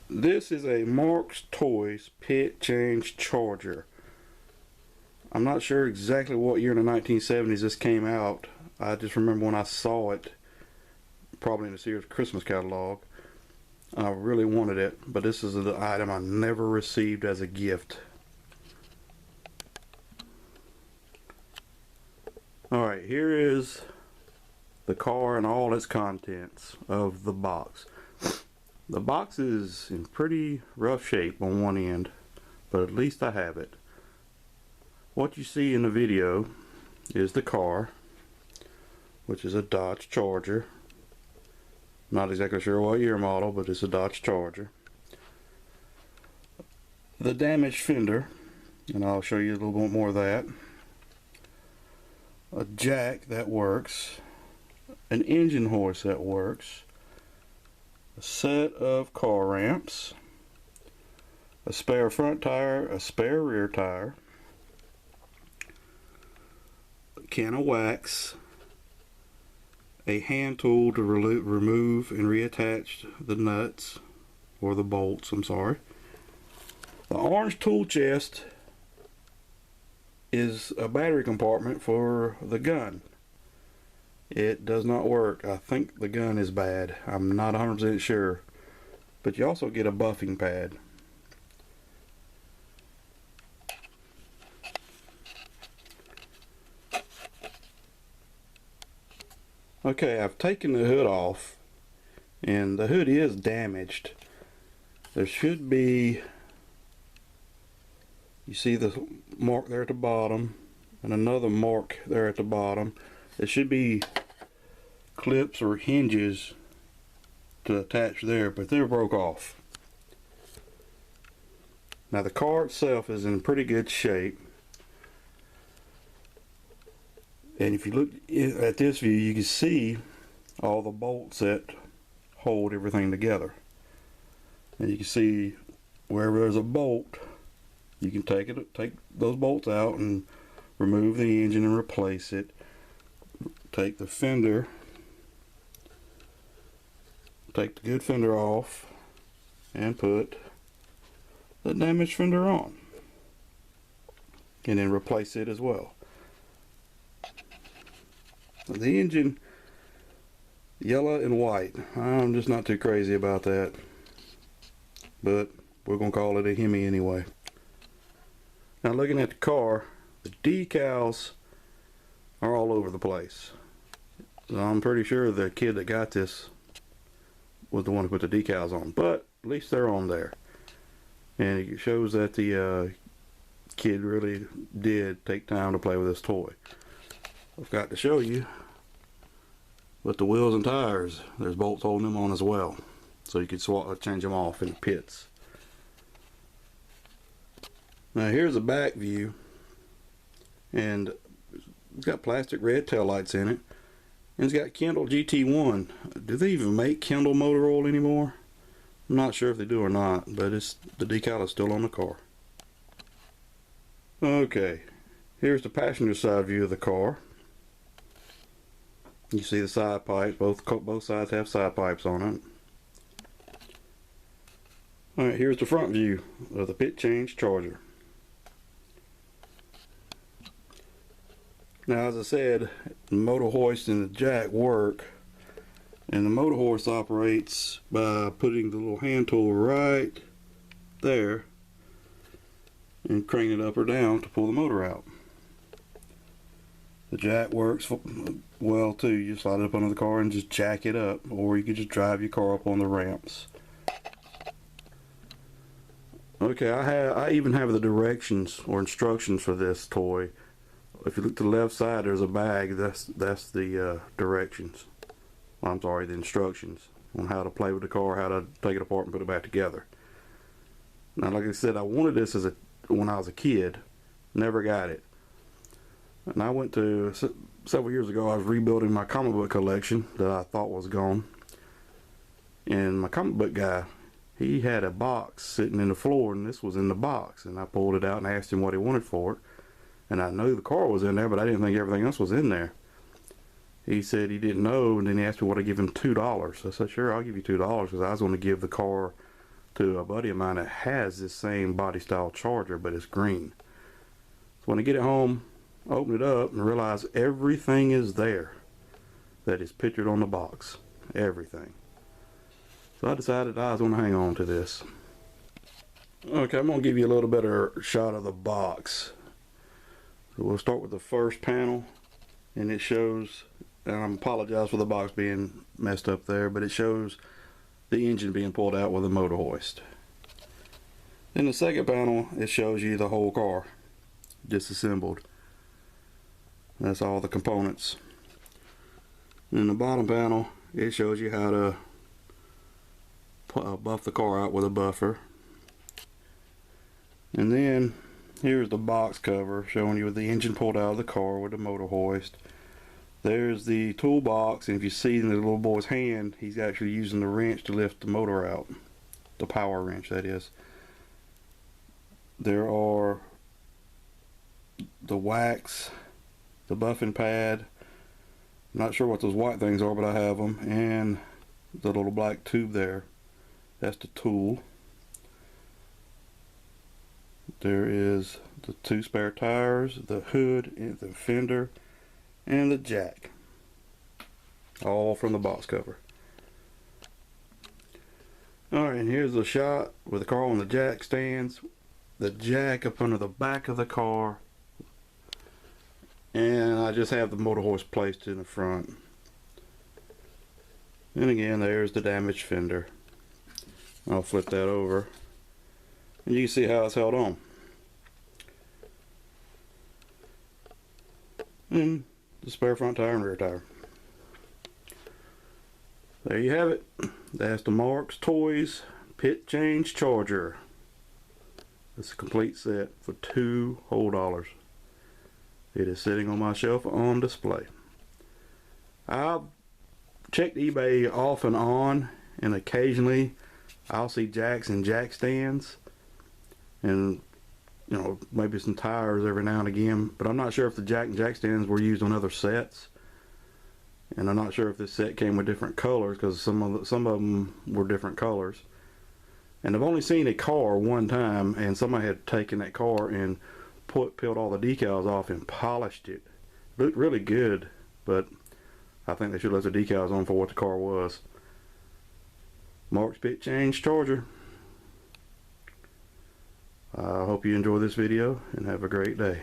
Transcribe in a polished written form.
This is a Marx Toys pit change charger. I'm not sure exactly what year in the 1970s this came out. I just remember when I saw it, probably in the Sears Christmas catalog. I really wanted it, but this is the item I never received as a gift. Alright, here is the car and all its contents of the box. The box is in pretty rough shape on one end, but at least I have it. What you see in the video is the car, which is a Dodge Charger. Not exactly sure what year model, but it's a Dodge Charger. The damaged fender, and I'll show you a little bit more of that. A jack that works. An engine hoist that works. A set of car ramps, a spare front tire, a spare rear tire, a can of wax, a hand tool to remove and reattach the nuts, or the bolts, I'm sorry. The orange tool chest is a battery compartment for the gun. It does not work. I think the gun is bad. I'm not 100% sure. But you also get a buffing pad. Okay, I've taken the hood off, and the hood is damaged. There should be, you see the mark there at the bottom, and another mark there at the bottom. It should be clips or hinges to attach there, but they're broke off. Now the car itself is in pretty good shape, and if you look at this view, you can see all the bolts that hold everything together. And you can see wherever there's a bolt, you can take those bolts out and remove the engine and replace it. Take the fender, take the good fender off, and put the damaged fender on, and then replace it as well. The engine, yellow and white. I'm just not too crazy about that, but we're gonna call it a Hemi anyway. Now looking at the car, the decals are all over the place. So I'm pretty sure the kid that got this was the one who put the decals on, but at least they're on there, and it shows that the kid really did take time to play with this toy. I've got to show you with the wheels and tires, there's bolts holding them on as well, so you can change them off in the pits. Now here's a back view, and it's got plastic red tail lights in it, and it's got Kendall GT1. Do they even make Kendall motor oil anymore? I'm not sure if they do or not, but the decal is still on the car. Okay, here's the passenger side view of the car. You see the side pipes, both sides have side pipes on it. Alright, here's the front view of the pit change Charger. Now, as I said, the motor hoist and the jack work, and the motor hoist operates by putting the little hand tool right there and cranking it up or down to pull the motor out. The jack works well too. You slide it up under the car and just jack it up, or you can just drive your car up on the ramps. Okay, I even have the directions or instructions for this toy. If you look to the left side, there's a bag. That's the directions. I'm sorry, the instructions on how to play with the car, how to take it apart and put it back together. Now, like I said, I wanted this when I was a kid. Never got it. And I went to, several years ago, I was rebuilding my comic book collection that I thought was gone. And my comic book guy, he had a box sitting in the floor, and this was in the box. And I pulled it out and asked him what he wanted for it. And I knew the car was in there, but I didn't think everything else was in there. He said he didn't know, and then he asked me what I'd give him $2. I said, sure, I'll give you $2, because I was going to give the car to a buddy of mine that has this same body style charger, but it's green. So when I get it home, I open it up and realize everything is there that is pictured on the box. Everything. So I decided I was going to hang on to this. Okay, I'm going to give you a little better shot of the box. So we'll start with the first panel, and it shows, and I apologize for the box being messed up there, but it shows the engine being pulled out with a motor hoist. Then the second panel, it shows you the whole car disassembled. That's all the components. In the bottom panel, it shows you how to buff the car out with a buffer. And then here's the box cover showing you the engine pulled out of the car with the motor hoist. There's the toolbox, and if you see in the little boy's hand, he's actually using the wrench to lift the motor out. The power wrench, that is. There are the wax, the buffing pad, I'm not sure what those white things are, but I have them, and the little black tube there, that's the tool. There is the 2 spare tires, the hood, and the fender, and the jack, all from the box cover. Alright, and here's the shot with the car on the jack stands, the jack up under the back of the car, and I just have the motor hoist placed in the front. And again, there's the damaged fender. I'll flip that over, and you can see how it's held on. And the spare front tire and rear tire. There you have it. That's the Marx Toys Pit Change Charger. It's a complete set for $2 whole. It is sitting on my shelf on display. I've checked eBay off and on, and occasionally I'll see jacks and jack stands, and you know, maybe some tires every now and again, but I'm not sure if the jack and jack stands were used on other sets, and I'm not sure if this set came with different colors, because some of them were different colors. And I've only seen a car one time, and somebody had taken that car and peeled all the decals off and polished it. Looked really good, but I think they should let the decals on for what the car was. Marx Pit Change Charger. I hope you enjoy this video and have a great day.